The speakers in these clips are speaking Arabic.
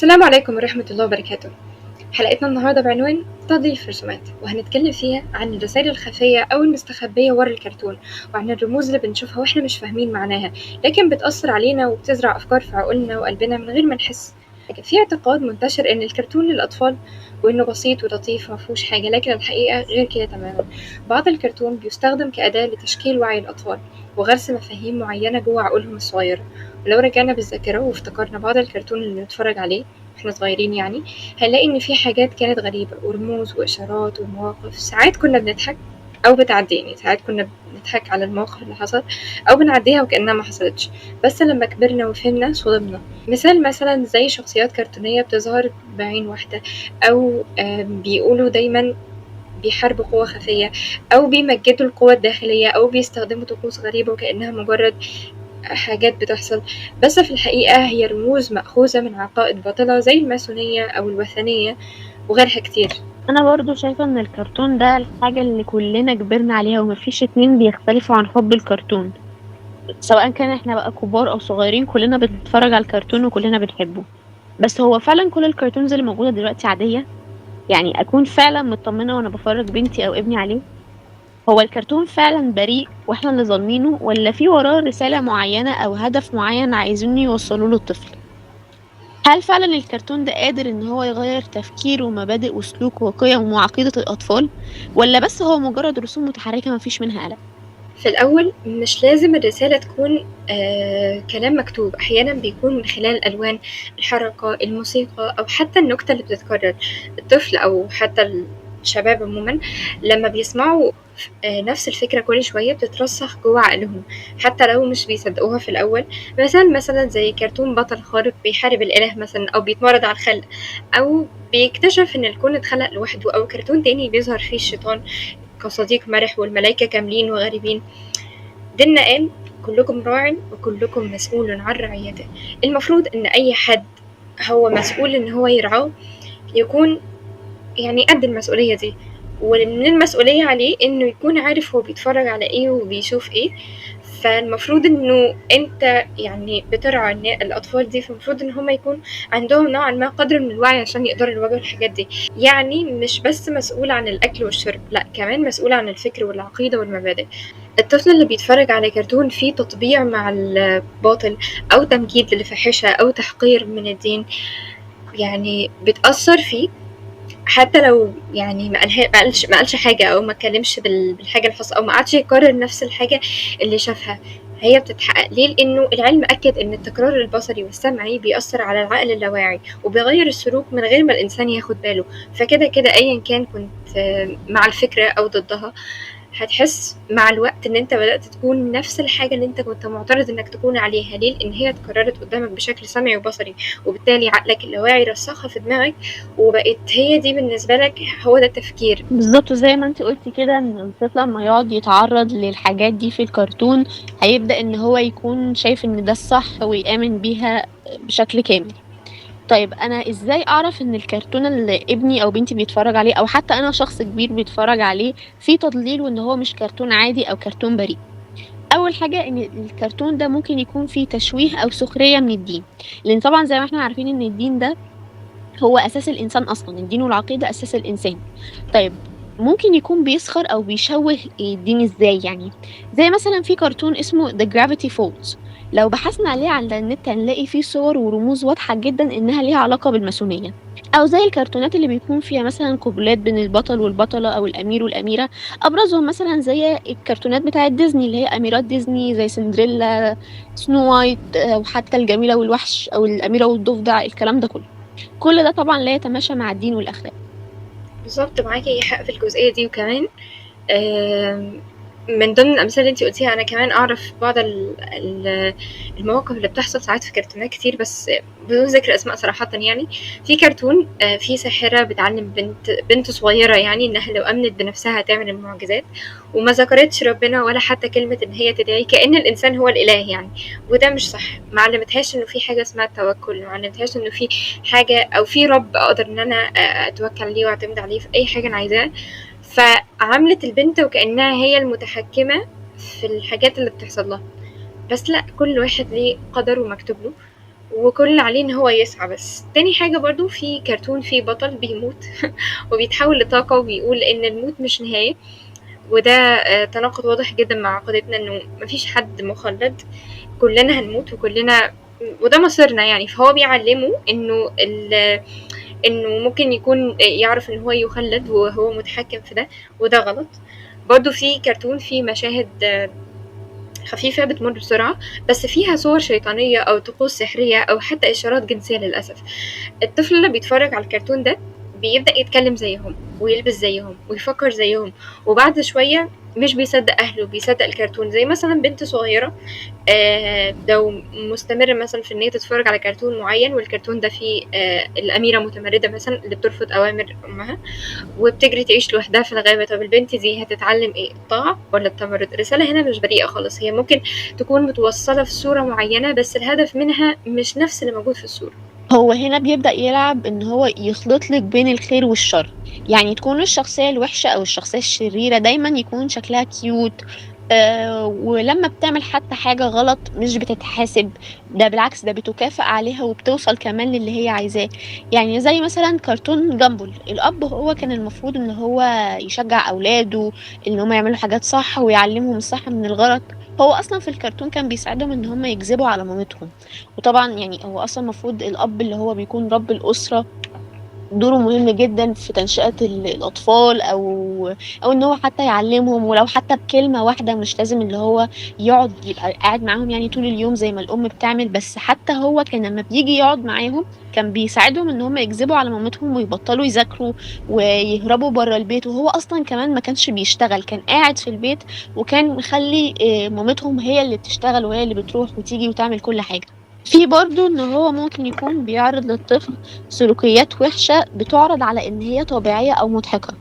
السلام عليكم ورحمة الله وبركاته. حلقتنا النهاردة بعنوان تضييف رسومات، وهنتكلم فيها عن الرسائل الخفية أو المستخبية ورا الكرتون، وعن الرموز اللي بنشوفها واحنا مش فاهمين معناها، لكن بتأثر علينا وبتزرع أفكار في عقولنا وقلبنا من غير ما نحس. في اعتقاد منتشر إن الكرتون للأطفال وإنه بسيط ولطيف ومفهوش حاجة، لكن الحقيقة غير كده تماما. بعض الكرتون بيستخدم كأداة لتشكيل وعي الأطفال وغرس مفاهيم معينة جوه عقولهم الصغيرة. ولو رجعنا بالذاكرة وافتكرنا بعض الكرتون اللي بنتفرج عليه واحنا صغيرين يعني، هنلاقي إن في حاجات كانت غريبة ورموز وإشارات ومواقف ساعات كنا بنضحك أو بتعدي، يعني ساعات كنا بنضحك على الموقف اللي حصل أو بنعديها وكأنها ما حصلتش، بس لما كبرنا وفهمنا صدمنا. مثال مثلا زي شخصيات كرتونية بتظهر بعين واحدة، أو بيقولوا دايما بيحاربوا قوة خفية، أو بيمجدوا القوة الداخلية، أو بيستخدموا طقوس غريبة وكأنها مجرد حاجات بتحصل، بس في الحقيقة هي رموز مأخوذة من عقائد باطلة زي الماسونية أو الوثنية وغيرها كتير. انا برضو شايفة ان الكرتون ده الحاجة اللي كلنا كبرنا عليها ومفيش اتنين بيختلفوا عن حب الكرتون. سواء كان احنا بقى كبار او صغيرين كلنا بنتفرج على الكرتون وكلنا بنحبه. بس هو فعلا كل الكرتونز اللي موجودة دلوقتي عادية؟ يعني اكون فعلا مطمنة وانا بفرج بنتي او ابني عليه؟ هو الكرتون فعلا بريء واحنا اللي ظالمينه، ولا في وراه رسالة معينة او هدف معين عايزين يوصلوا له الطفل؟ هل فعلا الكرتون ده قادر ان هو يغير تفكير ومبادئ وسلوك وقيم وعقيدة الأطفال، ولا بس هو مجرد رسوم متحركة مفيش منها قلق؟ في الأول مش لازم الرسالة تكون كلام مكتوب، أحيانا بيكون من خلال الألوان، الحركة، الموسيقى، أو حتى النكتة اللي بتتكرر. الطفل أو حتى الشباب عموما لما بيسمعوا نفس الفكرة كل شوية بتترسخ جوه عقلهم حتى لو مش بيصدقوها في الأول. مثال مثلا زي كرتون بطل خارق بيحارب الإله مثلا، أو بيتمرد على الخلق، أو بيكتشف إن الكون اتخلق لوحده، أو كرتون تاني بيظهر فيه الشيطان كصديق مرح والملايكة كاملين وغريبين. ديننا قال كلكم راع وكلكم مسؤول عن رعيته. المفروض ان اي حد هو مسؤول ان هو يرعاه يكون يعني قد المسؤولية دي، ومن المسؤولية عليه انه يكون عارف هو بيتفرج على ايه وبيشوف ايه. فالمفروض انه انت يعني بترعى الاطفال دي، فالمفروض ان هم يكون عندهم نوعا ما قدر من الوعي عشان يقدروا يواجهوا الحاجات دي. يعني مش بس مسؤول عن الاكل والشرب، لا كمان مسؤول عن الفكر والعقيدة والمبادئ. الطفل اللي بيتفرج على كرتون فيه تطبيع مع الباطل، أو تمجيد للفاحشة، أو تحقير من الدين، يعني بتأثر فيه حتى لو يعني ما قالش حاجة، أو ما اتكلمش بالحاجة اللي حصلت، أو ما قعدش يكرر نفس الحاجة اللي شافها. هي بتتحقق ليه؟ لأنه العلم أكد إن التكرار البصري والسمعي بيأثر على العقل اللاواعي وبيغير السلوك من غير ما الإنسان ياخد باله. فكده كده أيا كان كنت مع الفكرة أو ضدها، هتحس مع الوقت ان انت بدأت تكون نفس الحاجة اللي انت كنت معترض انك تكون عليها. ليه؟ لان هي اتكررت قدامك بشكل سمعي وبصري، وبالتالي عقلك اللاواعي رسخها في دماغك، وبقت هي دي بالنسبة لك هو ده التفكير. بالظبط زي ما انت قلتي كده، ان الطفل لما يقعد يتعرض للحاجات دي في الكرتون هيبدأ ان هو يكون شايف ان ده الصح ويآمن بيها بشكل كامل. طيب انا ازاي اعرف ان الكرتون اللي ابني او بنتي بيتفرج عليه، او حتى انا شخص كبير بيتفرج عليه، فيه تضليل وان هو مش كرتون عادي او كرتون بريء؟ اول حاجه ان الكرتون ده ممكن يكون فيه تشويه او سخريه من الدين، لان طبعا زي ما احنا عارفين ان الدين ده هو اساس الانسان اصلا، الدين والعقيده اساس الانسان. طيب ممكن يكون بيسخر او بيشوه الدين ازاي؟ يعني زي مثلا في كرتون اسمه The Gravity Falls، لو بحثنا عليه على النت هنلاقي فيه صور ورموز واضحة جدا انها ليها علاقة بالماسونية. او زي الكرتونات اللي بيكون فيها مثلا قبلات بين البطل والبطلة او الامير والاميرة، ابرزهم مثلا زي الكرتونات بتاعت ديزني اللي هي اميرات ديزني زي سندريلا، سنو وايت، وحتى الجميلة والوحش او الاميرة والضفدع، الكلام ده كله. كل ده طبعا لا يتماشى مع الدين والأخلاق. بالظبط معاكي حق في الجزئية دي. وكمان آم، من ضمن الأمثلة اللي انتي قلتيها، أنا كمان أعرف بعض المواقف اللي بتحصل ساعات في كرتونات كتير، بس بدون ذكر أسماء صراحة. يعني في كرتون في ساحرة بتعلم بنت صغيرة يعني إنها لو آمنت بنفسها هتعمل المعجزات، وما ذكرتش ربنا ولا حتى كلمة إن هي تدعي كأن الإنسان هو الإله يعني. وده مش صح. ما علمتهاش إنه في حاجة اسمها التوكل، ما علمتهاش إنه في حاجة أو في رب أقدر إن أنا أتوكل عليه وأعتمد عليه في أي حاجة أنا عايزاها. فعملت البنت وكأنها هي المتحكمة في الحاجات اللي بتحصل لها. بس لا، كل واحد ليه قدر ومكتوب له، وكل اللي عليه إن هو يسعى بس. تاني حاجة برضه في كرتون فيه بطل بيموت وبيتحول لطاقة وبيقول إن الموت مش نهاية، وده تناقض واضح جدًا مع عقيدتنا إنه ما فيش حد مخلد، كلنا هنموت وكلنا وده مصيرنا يعني. فهو بيعلمه إنه ممكن يكون يعرف إن هو يخلد وهو متحكم في ده، وده غلط. برضه في كرتون فيه مشاهد خفيفة بتمر بسرعة بس فيها صور شيطانية أو طقوس سحرية أو حتى إشارات جنسية للأسف. الطفل اللي بيتفرج على الكرتون ده بيبدأ يتكلم زيهم ويلبس زيهم ويفكر زيهم، وبعد شوية مش بيصدق أهله، بيصدق الكرتون. زي مثلا بنت صغيرة لو مستمرة مثلا في إن هي تتفرج على كرتون معين، والكرتون ده فيه الأميرة متمردة مثلا اللي بترفض أوامر أمها وبتجري تعيش لوحدها في الغابة. طب البنت دي هتتعلم ايه، الطاعة ولا التمرد؟ الرسالة هنا مش بريئة خالص، هي ممكن تكون متوصلة في صورة معينة بس الهدف منها مش نفس اللي موجود في الصورة. هو هنا بيبدأ يلعب إن هو يخلط لك بين الخير والشر، يعني تكون الشخصية الوحشة أو الشخصية الشريرة دايما يكون شكلها كيوت، ولما بتعمل حتى حاجة غلط مش بتتحاسب، ده بالعكس ده بتكافئ عليها وبتوصل كمان للي هي عايزاه. يعني زي مثلا كرتون جامبل، الأب هو كان المفروض إن هو يشجع أولاده إن هم يعملوا حاجات صح ويعلمهم الصح من الغلط. هو أصلا في الكرتون كان بيساعدهم إن هم يكذبوا على مامتهم، وطبعا يعني هو أصلا المفروض الأب اللي هو بيكون رب الأسرة دوره مهم جدا في تنشئة الأطفال، أو إن هو حتى يعلمهم ولو حتى بكلمة واحدة، مش لازم اللي هو يقعد يبقى قاعد معاهم يعني طول اليوم زي ما الأم بتعمل، بس حتى هو كان لما بيجي يقعد معاهم كان بيساعدهم إن هم يكذبوا على مامتهم ويبطلوا يذاكروا ويهربوا بره البيت. وهو أصلا كمان ما كانش بيشتغل، كان قاعد في البيت وكان مخلي مامتهم هي اللي بتشتغل وهي اللي بتروح وتيجي وتعمل كل حاجة. في برضه إن هو ممكن يكون بيعرض للطفل سلوكيات وحشة بتعرض على إن هي طبيعية أو مضحكة،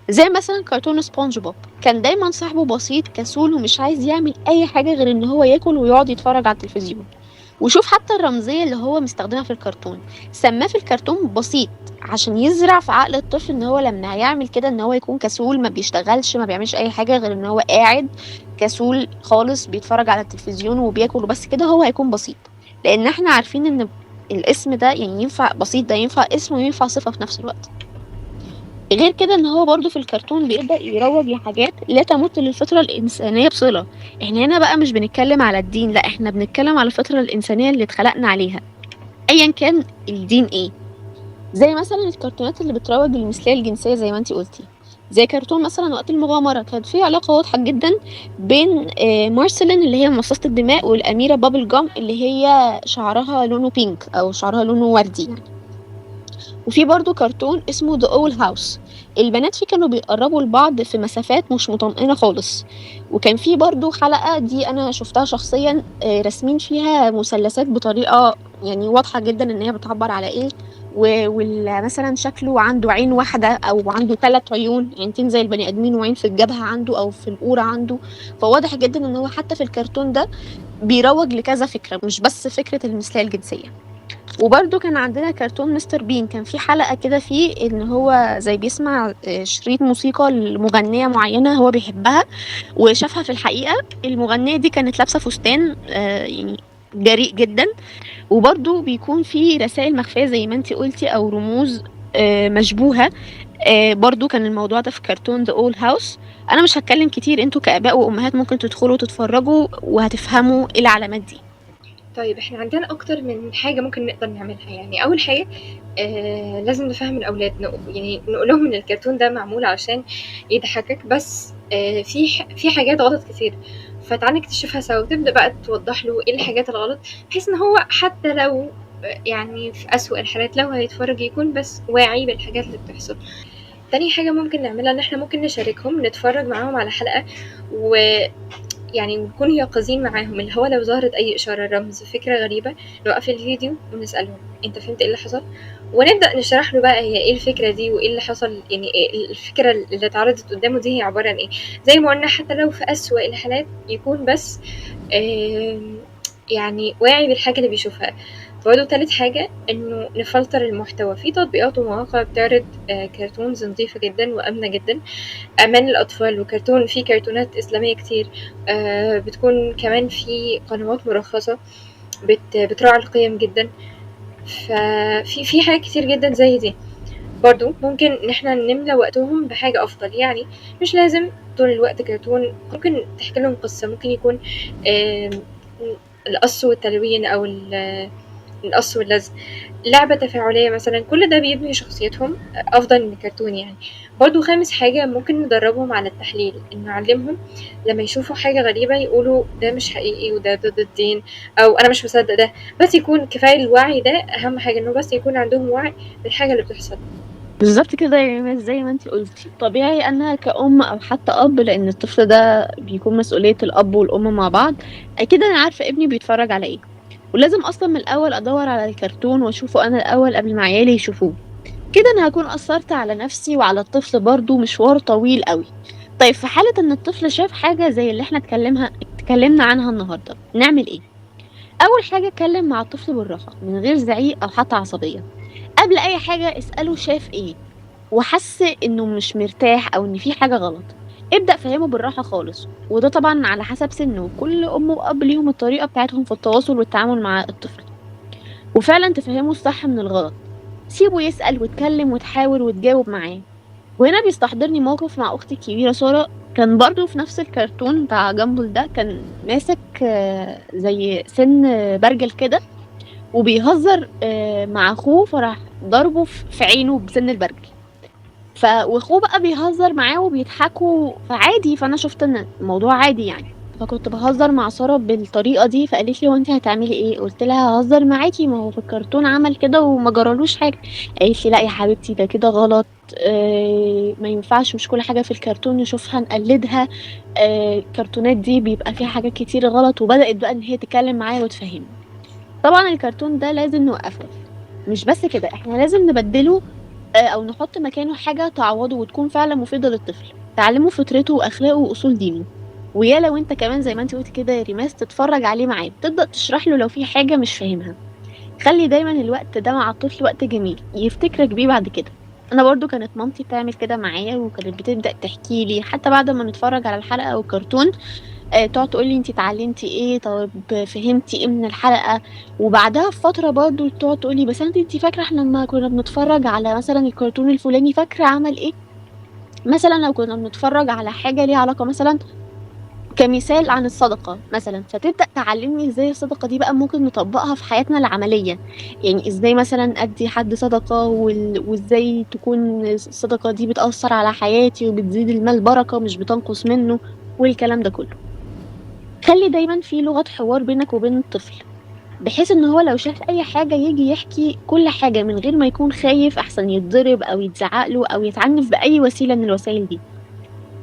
زي مثلا كرتون سبونج بوب، كان دايما صاحبه بسيط كسول ومش عايز يعمل أي حاجة غير إن هو ياكل ويقعد يتفرج على التلفزيون. وشوف حتى الرمزية اللي هو مستخدمها في الكرتون، سماه في الكرتون بسيط عشان يزرع في عقل الطفل ان هو لما هيعمل كده ان هو يكون كسول، ما بيشتغلش ما بيعملش اي حاجة غير ان هو قاعد كسول خالص بيتفرج على التلفزيون وبياكل وبس كده، هو هيكون بسيط. لان احنا عارفين ان الاسم ده يعني ينفع بسيط، ده ينفع اسم وينفع صفة في نفس الوقت. غير كده ان هو برضو في الكرتون بيبدأ يروج لحاجات لا تمت للفطرة الإنسانية بصلة. احنا هنا بقى مش بنتكلم على الدين، لا احنا بنتكلم على الفطرة الإنسانية اللي اتخلقنا عليها ايا كان الدين ايه. زي مثلا الكرتونات اللي بتروج للمثلية الجنسية زي ما انتي قلتي، زي كرتون مثلا وقت المغامرة، كانت في علاقة واضحة جدا بين مارسيلين اللي هي مصاصة الدماء والأميرة بابل جام اللي هي شعرها لونه بينك أو شعرها لونه وردي يعني. وفي برضو كرتون اسمه The Owl House، البنات فيه كانوا بيقربوا لبعض في مسافات مش مطمئنة خالص. وكان في برضو حلقة دي أنا شفتها شخصيا، راسمين فيها مثلثات بطريقة يعني واضحة جدا إن هي بتعبر على إيه، مثلا شكله عنده عين واحدة أو عنده 3 عيون، عينتين زي البني آدمين وعين في الجبهة عنده أو في القورة عنده. فواضح جدا إن هو حتى في الكرتون ده بيروج لكذا فكرة مش بس فكرة المثلية الجنسية. وبرده كان عندنا كرتون مستر بين، كان في حلقة كده فيه ان هو زي بيسمع شريط موسيقى لمغنية معينة هو بيحبها وشافها في الحقيقة. المغنية دي كانت لابسة فستان يعني جريء جدا، وبرده بيكون في رسائل مخفية زي ما انتي قلتي او رموز مشبوهة. برضو كان الموضوع ده في كرتون The Old House. انا مش هتكلم كتير، انتوا كآباء وامهات ممكن تدخلوا تتفرجوا وهتفهموا ايه العلامات دي. طيب احنا عندنا اكتر من حاجة ممكن نقدر نعملها. يعني اول حاجة لازم نفهم الاولاد، يعني نقول لهم ان الكرتون ده معمول عشان يضحكك بس، في حاجات غلط كتير، فتعالى نكتشفها سوا وتبدأ بقى توضح له ايه الحاجات الغلط، بحيث ان هو حتى لو يعني في أسوأ الحالات لو هيتفرج يكون بس واعي بالحاجات اللي بتحصل. تاني حاجة ممكن نعملها ان احنا ممكن نشاركهم، نتفرج معاهم على حلقة يعني نكون يقظين معاهم، اللي هو لو ظهرت أي إشارة رمز فكرة غريبة نوقف الفيديو ونسألهم أنت فهمت إيه اللي حصل، ونبدأ نشرح له بقى هي إيه الفكرة دي وإيه اللي حصل، يعني إيه الفكرة اللي اتعرضت قدامه دي هي عبارة عن إيه. زي ما قلنا حتى لو في أسوأ الحالات يكون بس يعني واعي بالحاجة اللي بيشوفها. برضه تالت حاجة إنه نفلتر المحتوى، في تطبيقات ومواقع بتعرض كرتونز نظيفة جدا وآمنة جدا، أمان للأطفال، في كرتونات إسلامية كتير، بتكون كمان في قنوات مرخصة. بتراعي القيم جدا. ففي حاجات كتير جدا زي دي. برضو ممكن ان احنا نملى وقتهم بحاجة افضل، يعني مش لازم طول الوقت كرتون، ممكن تحكي لهم قصة، ممكن يكون آم، القص والتلوين او القص واللزق، لعبة تفاعلية مثلا، كل ده بيبني شخصيتهم افضل من الكرتون يعني. برضو خامس حاجة ممكن ندربهم على التحليل، ان نعلمهم لما يشوفوا حاجة غريبة يقولوا ده مش حقيقي وده ضد الدين، او انا مش مصدق ده. بس يكون كفاية الوعي، ده اهم حاجة، انه بس يكون عندهم وعي بالحاجة اللي بتحصل. بالضبط كده يا إيمان، زي ما أنتِ قُلتِ، طبيعي أنا كأم أو حتى أب، لإن الطفل ده بيكون مسؤولية الأب والأم مع بعض، أكيد أنا عارفة ابني بيتفرّج على إيه، ولازم أصلًا من الأول أدوّر على الكرتون وأشوفه أنا الأول قبل ما عيالي يشوفوه، كده أنا هاكون أثّرت على نَفْسي وعلى الطفل برضه مشوار طويل أوي. طيب في حالة إن الطفل شاف حاجة زي اللي إحنا اتكلّمنا عنها النهارده، نعمل إيه؟ أول حاجة اتكلّم مع الطفل بالراحة من غير زعيق أو حتى عصبية، قبل أي حاجة اسأله شاف إيه؟ وحَس إنه مش مرتاح أو إن في حاجة غلط، ابدأ فهّمه بالراحة خالص، وده طبعًا على حسب سِنّه، كل أم وأب ليهم الطريقة بتاعتهم في التواصل والتعامل مع الطفل، وفعلًا تفهّمه الصح من الغلط، سيبه يسأل واتكلم وتحاور وتجاوب معاه. وهنا بيستحضرني موقف مع أختي الكبيرة سارة، كان برضه في نفس الكرتون بتاع جامبل ده، كان ماسك زي سِن برجل كده وبيهزر مع أخوه، فراح ضاربه في عينه بسِن البرجل. وأخوه بقى بيهزر معاه وبيضحكوا، فعادي، فأنا شُفت إن الموضوع عادي يعني، فكنت باهزر مع سارة بالطريقة دي، فقالت لي: "هو أنتِ هتعملي إيه؟" قُلت لها: "هاهزر معاكِ، ما هو في الكرتون عمل كده وما جرالوش حاجة." قالت لي: "لأ يا حبيبتي ده كده غلط، ما ينفعش، مش كل حاجة في الكرتون نشوفها نقلدها، الكرتونات دي بيبقى فيها حاجات كتير غلط." وبدأت بقى إن هي تتكلم معايا وتفهّمني. طبعًا الكرتون ده لازم نوقّفه، مش بس كده، إحنا لازم نبدّله أو نحُط مكانه حاجة تعوّضه وتكون فعلًا مفيدة للطفل، تعلّمه فطرته وأخلاقه وأصول دينه، ويا لو أنت كمان زي ما أنتِ قُلتِ كده يا ريماس تتفرّج عليه معاه، تبدأ تشرح له لو في حاجة مش فاهمها، خلّي دايمًا الوقت ده مع الطفل وقت جميل، يفتكرك بيه بعد كده. أنا برضه كانت مامتي بتعمل كده معايا وكانت بتبدأ تحكي لي حتى بعد ما نتفرّج على الحلقة أو الكرتون، تقعد تقول لي: "أنتِ اتعلمتِ إيه؟ طب فهمتِ إيه من الحلقة؟" وبعدها بفترة برضه تقعد تقول لي: "بس أنتِ فاكرة إحنا لمّا كنا بنتفرّج على مثلًا الكرتون الفلاني فاكرة عمل إيه؟" مثلًا لو كنا بنتفرّج على حاجة ليها علاقة مثلًا كمثال عن الصدقة مثلًا، فتبدأ تعلّمني إزاي الصدقة دي بقى ممكن نطبّقها في حياتنا العملية، يعني إزاي مثلًا أدّي حد صدقة وإزاي تكون الصدقة دي بتأثّر على حياتي وبتزيد المال بركة مش بتنقص منّه والكلام ده كلّه. خلّي دايمًا في لغة حوار بينك وبين الطفل، بحيث إن هو لو شاف أي حاجة ييجي يحكي كل حاجة من غير ما يكون خايف أحسن يتضرب أو يتزعق له أو يتعنِّف بأي وسيلة من الوسايل دي،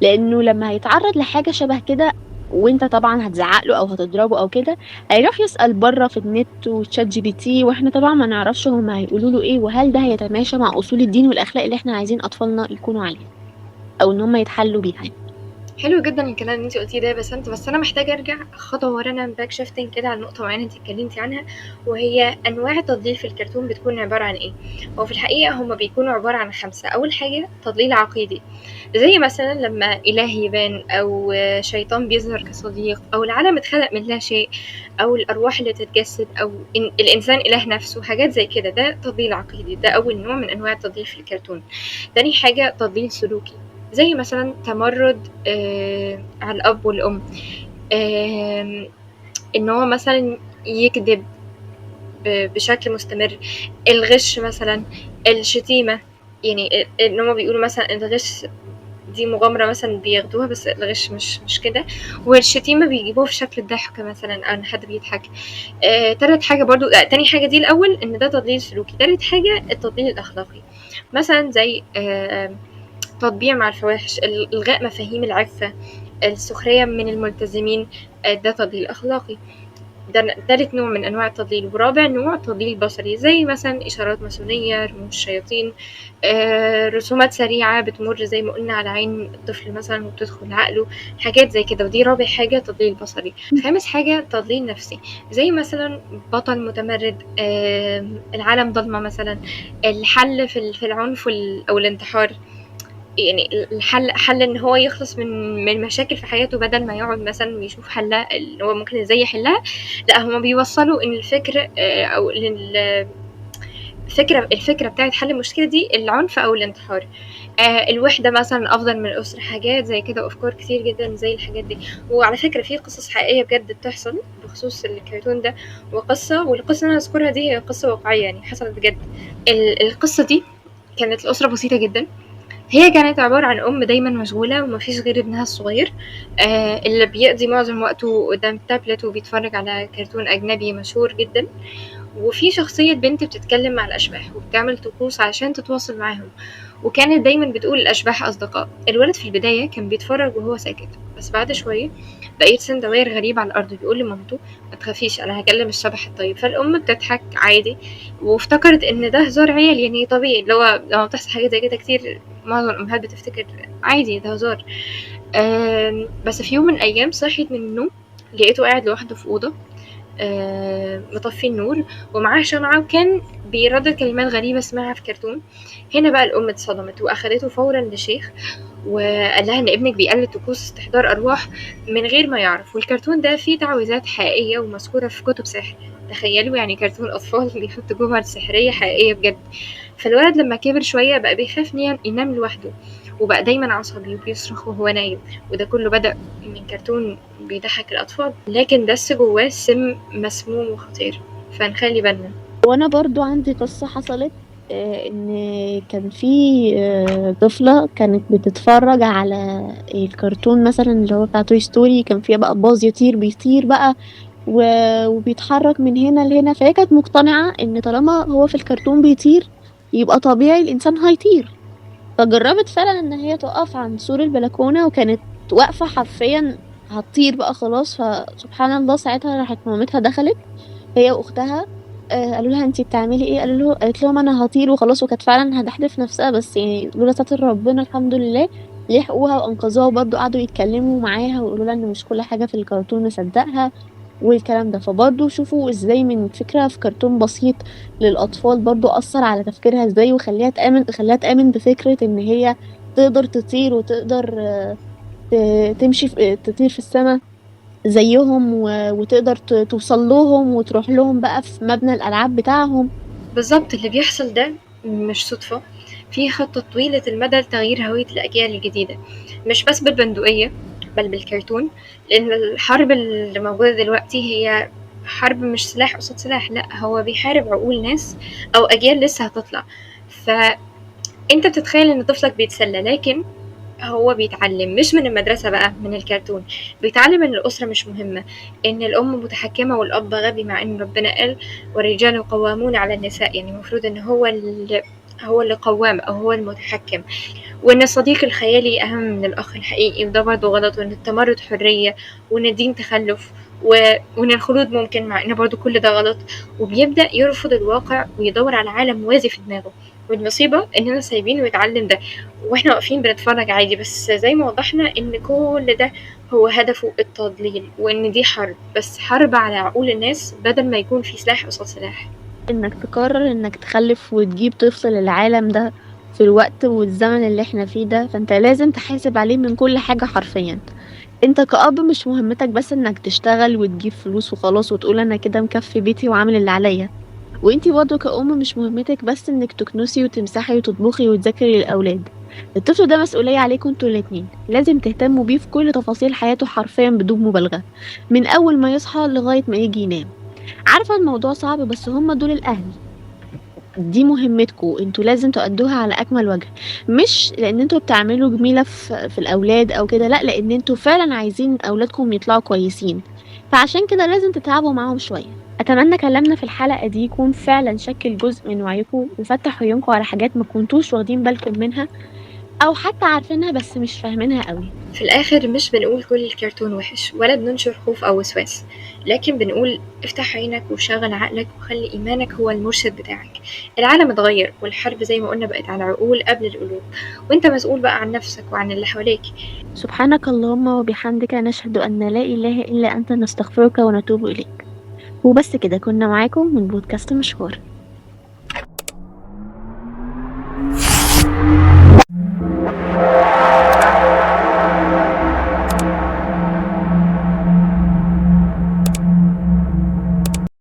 لإنه لمّا هيتعرّض لحاجة شبه كده وأنت طبعًا هتزعق له أو هتضربه أو كده، هيروح يسأل برّه في النت وChatGPT وإحنا طبعًا ما نعرفش هُم هيقولوا له إيه، وهل ده هيتماشى مع أصول الدين والأخلاق اللي إحنا عايزين أطفالنا يكونوا عليها أو إن هُم يتحلّوا بيها يعني. حلو جدًا الكلام اللي أنتِ قُلتيه ده، بس أنا محتاجة أرجع خطوة ورا، نعمل back shifting كده على نقطة معينة أنتِ اتكلمتِ عنها، وهي أنواع التضليل في الكرتون بتكون عبارة عن إيه؟ هو في الحقيقة هُم بيكونوا عبارة عن 5. أول حاجة تضليل عقيدي، زي مثلًا لمّا إله يبان، أو شيطان بيظهر كصديق، أو العالم اتخلق من لا شيء، أو الأرواح اللي تتجسد، أو الإنسان إله نفسه، حاجات زي كده، ده تضليل عقيدي، ده أول نوع من أنواع التضليل في الكرتون. تاني حاجة تضليل سلوكي، زي مثلًا تمرُّد على الأب والأم، آمم إن هو مثلًا يكدب بشكل مستمر، الغِش مثلًا، الشتيمة، يعني إن هُم بيقولوا مثلًا الغِش دي مغامرة مثلًا بياخدوها، بس الغِش مش كده، والشتيمة بيجيبوها في شكل الضحك مثلًا أو إن حد بيضحك. تالت حاجة برضه، تاني حاجة دي الأول إن ده تضليل سلوكي، تالت حاجة التضليل الأخلاقي، مثلًا زي تطبيع مع الفواحش، إلغاء مفاهيم العفة، السخرية من الملتزمين، ده تضليل أخلاقي. ده تالت نوع من أنواع التضليل. ورابع نوع تضليل بصري، زي مثلا إشارات ماسونية، رموز شياطين، رسومات سريعة بتمر زي ما قلنا على عين الطفل مثلا وبتدخل عقله، حاجات زي كده، ودي رابع حاجة تضليل بصري. خامس حاجة تضليل نفسي، زي مثلا بطل متمرد، العالم ضلمة مثلا، الحل في العنف أو الانتحار، يعني حل إن هو يخلص من مشاكل في حياته بدل ما يقعد مثلًا ويشوف حلّها اللي هو ممكن إزاي يحلّها، لأ هُم بيوصّلوا إن الفكر أو الفكرة بتاعة حل المشكلة دي العنف أو الانتحار. الوحدة مثلًا أفضل من الأسرة، حاجات زي كده وأفكار كتير جدًا زي الحاجات دي. وعلى فكرة في قصص حقيقية بجد بتحصل بخصوص الكرتون ده، والقصة اللي أنا هاذكرها دي هي قصة واقعية يعني حصلت بجد. القصة دي كانت لأسرة بسيطة جدًا، هي كانت عبارة عن أم دايمًا مشغولة وما فيش غير ابنها الصغير، اللي بيقضي معظم وقته قدام التابلت وبيتفرج على كرتون أجنبي مشهور جدًا. وفي شخصية بنت بتتكلم مع الأشباح وبتعمل طقوس عشان تتواصل معاهم، وكانت دايما بتقول الأشباح أصدقاء. الولد في البداية كان بيتفرج وهو ساكت، بس بعد شوية بقى يرسم دواير غريبة على الأرض وبيقول لمامته ما تخافيش أنا هكلم الشبح الطيب. فالأم بتضحك عادي وافتكرت إن ده هزار عيال يعني طبيعي، اللي هو لما بتحصل حاجة زي كده كتير معظم الأمهات بتفتكر عادي ده هزار. بس في يوم من الأيام صحيت من النوم لقيته قاعد لوحده في أوضة، مطفي النور ومعاه شمعة، وكان بيردد كلمات غريبة سمعها في كرتون. هنا بقى الأم اتصدمت وأخدته فورا لشيخ وقال لها إن ابنك بيقلد طقوس استحضار أرواح من غير ما يعرف، والكرتون ده فيه تعويذات حقيقية ومذكورة في كتب سحر. تخيلوا يعني كرتون أطفال بيحط جمل سحرية حقيقية بجد. فالولد لما كبر شوية بقى بيخاف ينام لوحده، وبقى دايما عصبي وبيصرخ وهو نايم. وده كله بدأ من كرتون بيضحك الأطفال، لكن دس جواه سم مسموم وخطير، فنخلي بالنا. وأنا برضه عندي قصة حصلت، إن كان في طفلة كانت بتتفرج على الكرتون مثلًا اللي هو بتاع توي ستوري، كان فيها بقى باص بيطير بقى وبيتحرك من هنا لهنا، فهي كانت مقتنعة إن طالما هو في الكرتون بيطير يبقى طبيعي الإنسان هيطير. فجربت فعلًا إن هي تقف عند سور البلكونة وكانت واقفة حرفيًا هتطير بقى خلاص، فسبحان الله ساعتها راحت مامتها دخلت هي وأختها، قالوا لها أنتِ بتعملي إيه؟ قالت لهم أنا هاطير وخلاص، وكانت فعلًا هتحدف نفسها، بس يعني لولا ستر ربنا الحمد لله لحقوها وأنقذوها، وبرضه قعدوا يتكلموا معاها ويقولوا لها إن مش كل حاجة في الكرتون نصدقها والكلام ده. فبرضه شوفوا إزاي من فكرة في كرتون بسيط للأطفال برضه أثّر على تفكيرها إزاي، خلّاها تآمن بفكرة إن هي تقدر تطير وتقدر ت تمشي تطير في السما زيّهم وتقدر توصل لهم وتروح لهم بقى في مبنى الألعاب بتاعهم. بالضبط، اللي بيحصل ده مش صدفة، في خطة طويلة المدى لتغيير هوية الأجيال الجديدة، مش بس بالبندقية بل بالكرتون. لأن الحرب اللي موجودة دلوقتي هي حرب مش سلاح قصاد سلاح، لأ هو بيحارب عقول ناس أو أجيال لسه هتطلع. فأنت بتتخيل إن طفلك بيتسلى، لكن هو بيتعلم مش من المدرسة بقى، من الكرتون. بيتعلم إن الأسرة مش مهمة، إن الأم متحكمة والأب غبي، مع إن ربنا قال والرجال قوامون على النساء، يعني المفروض إن هو اللي قوام أو هو المتحكم. وإن الصديق الخيالي أهم من الأخ الحقيقي، وده برضه غلط. وإن التمرد حرية، وإن الدين تخلف، وإن الخلود ممكن، مع إن برضه كل ده غلط. وبيبدأ يرفض الواقع ويدور على عالم موازي في دماغه. والمصيبة إننا سايبينه يتعلم ده وإحنا واقفين بنتفرج عادي، بس زي ما وضحنا إن كل ده هو هدفه التضليل، وإن دي حرب، بس حرب على عقول الناس بدل ما يكون في سلاح قصاد سلاح. إنك تقرر إنك تخلّف وتجيب طفل للعالم ده في الوقت والزمن اللي إحنا فيه ده، فأنت لازم تحاسب عليه من كل حاجة حرفيًا. أنت كأب مش مهمتك بس إنك تشتغل وتجيب فلوس وخلاص وتقول أنا كده مكفّي بيتي وعامل اللي عليَّ، وأنتِ برضه كأم مش مهمتِك بس إنِّك تكنسي وتمسحي وتطبخي وتذاكري للأولاد. الطفل ده مسؤولية عليكم أنتم الاتنين، لازم تهتموا بيه في كل تفاصيل حياته حرفيًا بدون مبالغة، من أول ما يصحى لغاية ما ييجي ينام. عارفة الموضوع صعب بس هُم دول الأهل، دي مهمتكم، أنتم لازم تأدّوها على أكمل وجه، مش لإن أنتم بتعملوا جميلة في الأولاد أو كده، لأ، لإن أنتم فعلًا عايزين أولادكم يطلعوا كويسين، فعشان كده لازم تتعبوا معاهم شوية. أتمنى كلامنا في الحلقة دي يكون فعلًا شكِّل جزء من وعيكم وفتّح عيونكم على حاجات ما كنتوش واخدين بالكم منها أو حتى عارفينها بس مش فاهمينها أوي. في الآخر مش بنقول كل الكرتون وحش ولا بننشر خوف أو وسواس، لكن بنقول افتح عينك وشغل عقلك وخلي إيمانك هو المرشد بتاعك. العالم اتغير والحرب زي ما قلنا بقت على العقول قبل القلوب، وانت مسؤول بقى عن نفسك وعن اللي حواليك. سبحانك اللهم وبحمدك نشهد أن لا إله إلا أنت نستغفرك ونتوب إليك. وبس كده كنا معاكم من بودكاست مشوار.